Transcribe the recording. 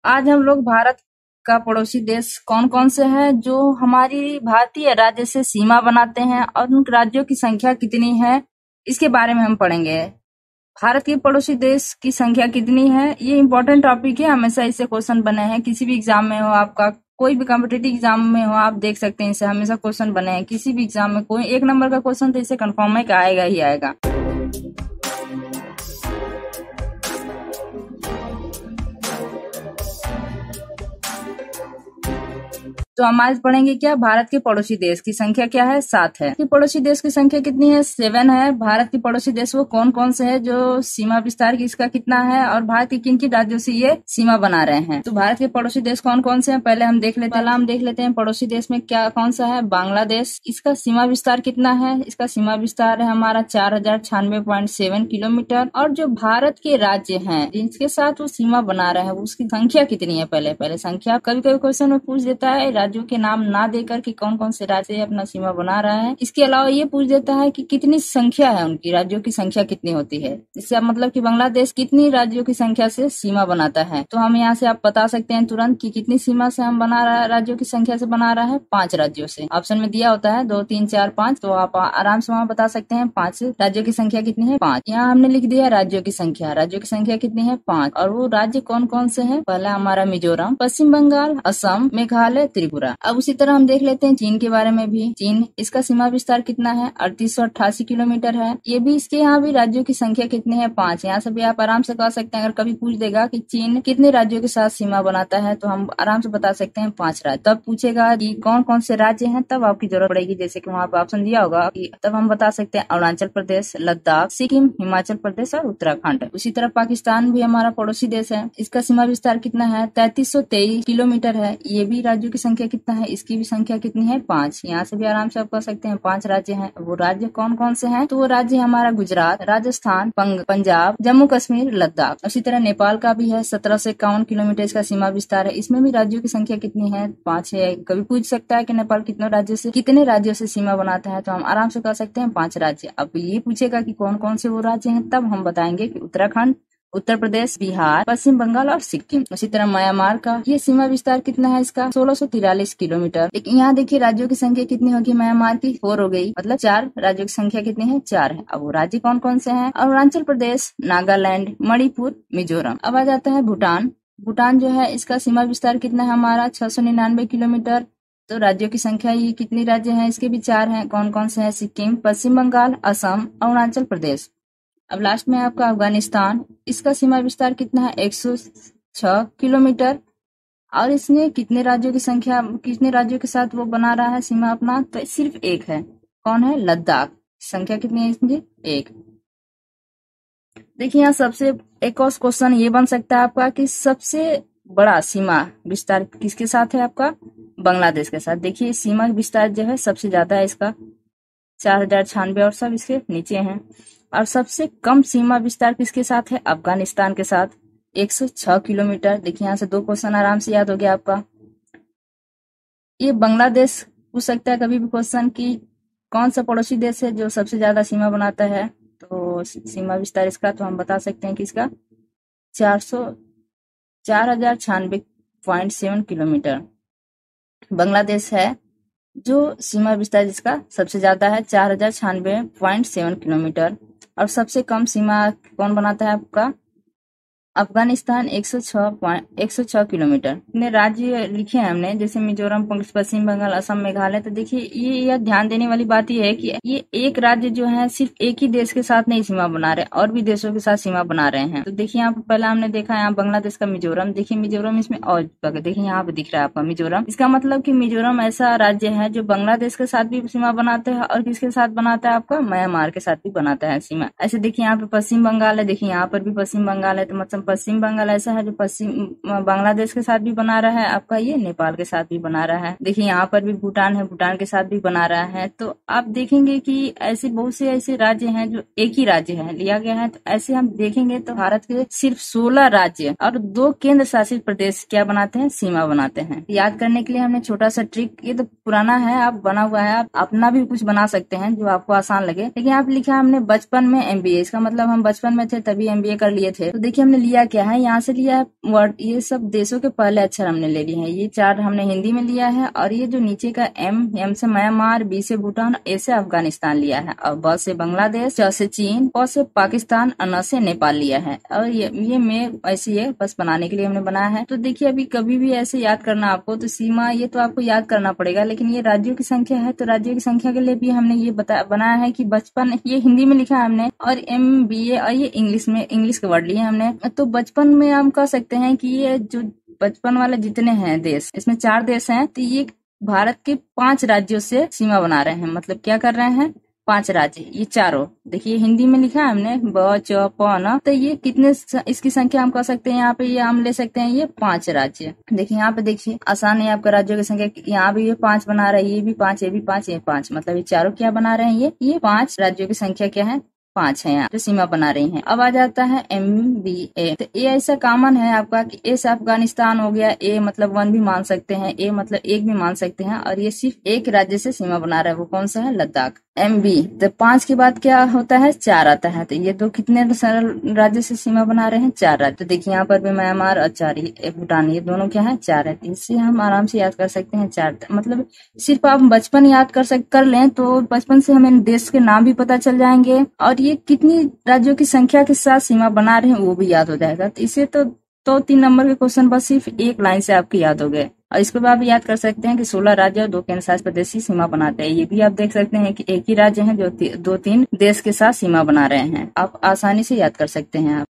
आज हम लोग भारत का पड़ोसी देश कौन कौन से हैं जो हमारी भारतीय राज्य से सीमा बनाते हैं और उन राज्यों की संख्या कितनी है, इसके बारे में हम पढ़ेंगे। भारत के पड़ोसी देश की संख्या कितनी है, ये इम्पोर्टेंट टॉपिक है। हमेशा इससे क्वेश्चन बने हैं, किसी भी एग्जाम में हो, आपका कोई भी कॉम्पिटिटिव एग्जाम में हो, आप देख सकते हैं, इससे हमेशा क्वेश्चन बने हैं। किसी भी एग्जाम में कोई एक नंबर का क्वेश्चन तो इससे कंफर्म है कि आएगा ही आएगा। तो हम आज पढ़ेंगे क्या, भारत के पड़ोसी देश की संख्या क्या है, 7 है। कि पड़ोसी देश की संख्या कितनी है, 7 है। भारत के पड़ोसी देश वो कौन कौन से है, जो सीमा विस्तार की इसका कितना है और भारत के किन किन राज्यों से ये सीमा बना रहे हैं। तो भारत के पड़ोसी देश कौन कौन से हैं, पहले हम देख लेते हैं पड़ोसी देश में क्या कौन सा है। बांग्लादेश, इसका सीमा विस्तार कितना है, इसका सीमा विस्तार है हमारा 4096.7 किलोमीटर। और जो भारत के राज्य हैं जिनके साथ वो सीमा बना रहे हैं उसकी संख्या कितनी है, पहले संख्या कभी कभी क्वेश्चन में पूछ देता है, राज्यों के नाम ना देकर कि कौन कौन से राज्य अपना सीमा बना रहा है। इसके अलावा ये पूछ देता है कि कितनी संख्या है, उनकी राज्यों की संख्या कितनी होती है। इससे मतलब कि बांग्लादेश कितनी राज्यों की संख्या से सीमा बनाता है। तो हम यहाँ से आप बता सकते हैं तुरंत कि कितनी सीमा से हम बना रहा है, राज्यों की संख्या से बना रहा है, 5 राज्यों से। ऑप्शन में दिया होता है 2, 3, 4, 5, तो आप आराम से वहाँ बता सकते हैं 5 राज्यों की संख्या कितनी है, 5। यहाँ हमने लिख दिया राज्यों की संख्या कितनी है, 5। और वो राज्य कौन कौन से हैं, पहला हमारा मिजोरम, पश्चिम बंगाल, असम, मेघालय, त्रिपुरा। अब उसी तरह हम देख लेते हैं चीन के बारे में भी। चीन, इसका सीमा विस्तार कितना है, 3888 किलोमीटर है। ये भी, इसके यहाँ भी राज्यों की संख्या कितनी है, 5। यहाँ से भी आप आराम से कह सकते हैं, अगर कभी पूछ देगा कि चीन कितने राज्यों के साथ सीमा बनाता है तो हम आराम से बता सकते हैं 5 राज्य। तब पूछेगा कि कौन कौन से राज्य हैं, तब आपकी जरूरत पड़ेगी, जैसे कि वहाँ पे ऑप्शन दिया होगा कि तब हम बता सकते हैं अरुणाचल प्रदेश, लद्दाख, सिक्किम, हिमाचल प्रदेश और उत्तराखंड। उसी तरह पाकिस्तान भी हमारा पड़ोसी देश है। इसका सीमा विस्तार कितना है, 3323 किलोमीटर है। ये भी राज्यों की संख्या कितना है, इसकी भी संख्या कितनी है, 5। यहाँ से भी आराम से आप कह सकते हैं 5 राज्य हैं। वो राज्य कौन कौन से हैं, तो वो राज्य हमारा गुजरात, राजस्थान, पंजाब, जम्मू कश्मीर, लद्दाख। उसी तरह नेपाल का भी है, 1751 किलोमीटर इसका सीमा विस्तार है। इसमें भी राज्यों की संख्या कितनी है, 5 है। कभी पूछ सकता है कि नेपाल कितने राज्यों से सीमा बनाता है, तो हम आराम से कह सकते हैं 5 राज्य। अब ये पूछेगा कि कौन कौन से वो राज्य हैं, तब हम बताएंगे कि उत्तराखंड, उत्तर प्रदेश, बिहार, पश्चिम बंगाल और सिक्किम। उसी तरह म्यांमार का ये सीमा विस्तार कितना है, इसका 1643 किलोमीटर। लेकिन यहाँ देखिए राज्यों की संख्या कितनी होगी, म्यांमार की 4 हो गई, मतलब 4 राज्यों की संख्या कितनी है, 4 है। अब वो राज्य कौन कौन से हैं, अरुणाचल प्रदेश, नागालैंड, मणिपुर, मिजोरम। अब आ जाता है भूटान। भूटान जो है इसका सीमा विस्तार कितना है हमारा 699 किलोमीटर। तो राज्यों की संख्या ये कितनी राज्य हैं, इसके भी 4 हैं। कौन कौन से हैं, सिक्किम, पश्चिम बंगाल, असम, अरुणाचल प्रदेश। अब लास्ट में आपका अफगानिस्तान, इसका सीमा विस्तार कितना है, 106 किलोमीटर। और इसने कितने राज्यों के साथ वो बना रहा है सीमा अपना, तो सिर्फ एक है। कौन है, लद्दाख। संख्या कितनी है इसकी, 1। देखिए यहाँ सबसे एक और क्वेश्चन ये बन सकता है आपका कि सबसे बड़ा सीमा विस्तार किसके साथ है, आपका बांग्लादेश के साथ। देखिए सीमा विस्तार जो है सबसे ज्यादा है इसका, 4096, और सब इसके नीचे हैं। और सबसे कम सीमा विस्तार किसके साथ है, अफगानिस्तान के साथ, 106 किलोमीटर। देखिए यहाँ से 2 क्वेश्चन आराम से याद हो गया आपका। ये बांग्लादेश पूछ सकता है कभी भी क्वेश्चन कि कौन सा पड़ोसी देश है जो सबसे ज्यादा सीमा बनाता है, तो सीमा विस्तार इसका तो हम बता सकते हैं कि इसका 4096.7 किलोमीटर बांग्लादेश है, जो सीमा विस्तार जिसका सबसे ज्यादा है 4096.7 किलोमीटर। और सबसे कम सीमा कौन बनाता है, आपका अफगानिस्तान, 106 किलोमीटर। इतने राज्य लिखे हैं हमने, जैसे मिजोरम, पश्चिम बंगाल, असम, मेघालय। तो देखिए ये ध्यान देने वाली बात ये है कि ये एक राज्य जो है सिर्फ एक ही देश के साथ नहीं सीमा बना रहे, और भी देशों के साथ सीमा बना रहे हैं। तो देखिए यहाँ पहला हमने देखा यहाँ बांग्लादेश का मिजोरम। देखिए मिजोरम इसमें, और देखिए यहाँ पे दिख रहा है आपका मिजोरम। इसका मतलब कि मिजोरम ऐसा राज्य है जो बांग्लादेश के साथ भी सीमा बनाता है, और किसके साथ बनाता है, आपका म्यांमार के साथ भी बनाता है सीमा। ऐसे देखिए यहाँ पे पश्चिम बंगाल है, देखिए यहाँ पर भी पश्चिम बंगाल है। तो मतलब पश्चिम बंगाल ऐसा है जो पश्चिम बांग्लादेश के साथ भी बना रहा है, आपका ये नेपाल के साथ भी बना रहा है। देखिए यहाँ पर भी भूटान है, भूटान के साथ भी बना रहा है। तो आप देखेंगे कि ऐसे बहुत से ऐसे राज्य हैं जो एक ही राज्य है लिया गया है। तो ऐसे हम देखेंगे तो भारत के सिर्फ 16 राज्य और 2 केंद्र शासित प्रदेश क्या बनाते हैं, सीमा बनाते हैं। याद करने के लिए हमने छोटा सा ट्रिक, ये तो पुराना है, आप बना हुआ है, आप अपना भी कुछ बना सकते हैं जो आपको आसान लगे। लेकिन आप लिखा हमने बचपन में MBA, इसका मतलब हम बचपन में थे तभी MBA कर लिए थे। तो देखिए हमने लिया क्या है, यहाँ से लिया है वर्ड, ये सब देशों के पहले अक्षर हमने ले लिए हैं। ये 4 हमने हिंदी में लिया है, और ये जो नीचे का एम से म्यांमार, बी से भूटान, ए से अफगानिस्तान लिया है, और ब से बांग्लादेश, च से चीन, प से पाकिस्तान, और न से नेपाल लिया है। और ये में ऐसे ही बस बनाने के लिए हमने बनाया है। तो देखिए अभी कभी भी ऐसे याद करना आपको, तो सीमा ये तो आपको याद करना पड़ेगा, लेकिन ये राज्यों की संख्या है, तो राज्यों की संख्या के लिए भी हमने ये बनाया है कि बचपन, ये हिंदी में लिखा है हमने, और MBA, और ये इंग्लिश में, इंग्लिश के वर्ड लिए हमने। तो बचपन में हम कह सकते हैं कि ये जो बचपन वाले जितने हैं देश, इसमें 4 देश हैं, तो ये भारत के 5 राज्यों से सीमा बना रहे हैं। मतलब क्या कर रहे हैं, 5 राज्य, ये चारों देखिए हिंदी में लिखा है हमने, ब च प न, तो ये कितने, इसकी संख्या हम कह सकते हैं यहाँ पे, ये हम ले सकते हैं ये 5 राज्य। देखिए यहाँ पे, देखिए आसान है आपका राज्यों की संख्या, यहाँ भी ये 5 बना रहे हैं, ये भी 5, ये भी 5, ये 5, मतलब ये चारों क्या बना रहे हैं, ये 5 राज्यों की संख्या क्या है, 5 है यहाँ जो सीमा बना रही हैं। अब आ जाता है MBA, तो ये ऐसा कॉमन है आपका कि ए से अफगानिस्तान हो गया, ए मतलब 1 भी मान सकते हैं, ए मतलब 1 भी मान सकते हैं, और ये सिर्फ एक राज्य से सीमा बना रहा है, वो कौन सा है, लद्दाख। MB, तो 5 के बाद क्या होता है, 4 आता है, तो ये 2 कितने राज्य से सीमा बना रहे हैं, 4 राज्य। तो देखिए यहाँ पर भी म्यांमार और 4 भूटान, ये दोनों क्या है, 4 है। तो इससे हम आराम से याद कर सकते हैं 4, मतलब सिर्फ आप बचपन याद कर लें तो बचपन से हमें देश के नाम भी पता चल जाएंगे, और ये कितनी राज्यों की संख्या के साथ सीमा बना रहे हैं वो भी याद हो जाएगा। तो इसे तो 3 नंबर के क्वेश्चन बस सिर्फ एक लाइन से आपके याद हो गए। और इसको भी आप याद कर सकते हैं कि 16 राज्य और 2 केंद्र शासित प्रदेश की सीमा बनाते हैं। ये भी आप देख सकते हैं कि एक ही राज्य है जो 2-3 देश के साथ सीमा बना रहे हैं, आप आसानी से याद कर सकते हैं आप।